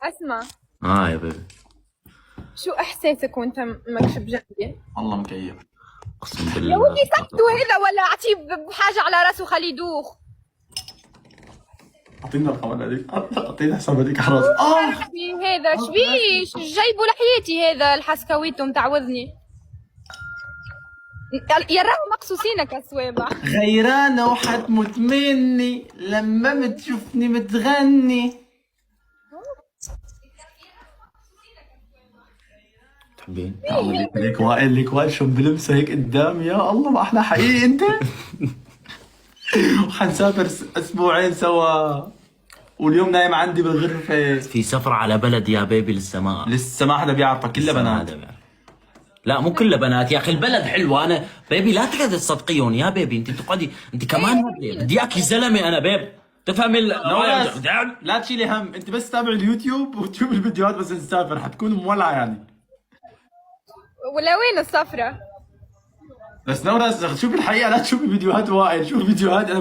اسمع، يا بيبي. شو احساسك وانت مكشب جنبي؟ الله مكيف. اقسم يا بالله. ودي سكتوا هذا ولا اعطيه بحاجه على راسه خليه يدوخ. اعطينا الخبر هذيك، اعطينا حساب هذيك على راسي. هذا شبيش جايبوا لحيتي هذا الحسكويتو متعوذني. يا راهو مقصوصينك السوابع. غيرانة وحتموت مني لما بتشوفني متغني. تحبين؟ تعالي ليك وائل شو بلمسه هيك قدام، يا الله ما احلى حقيقي انت. وحنسافر اسبوعين سوا، واليوم نايم عندي بالغرفة. في سفرة على بلد يا بيبي لسه ما حدا بيعرفها، كلها بنات. لا مو كلها بنات يا اخي، البلد حلوه. انا بيبي لا تقعد تصدقيهم يا بيبي، انت تقعدي انت كمان بدي اياكي زلمه انا بيب تفهم لا تشيلي هم، انت بس تابع اليوتيوب وتشوف الفيديوهات، بس نسافر حتكون مولعه يعني. ولا وين الصفرة؟ بس نورس شوفي الحقيقه، لا تشوفي فيديوهات وائل، شوفي فيديوهات انا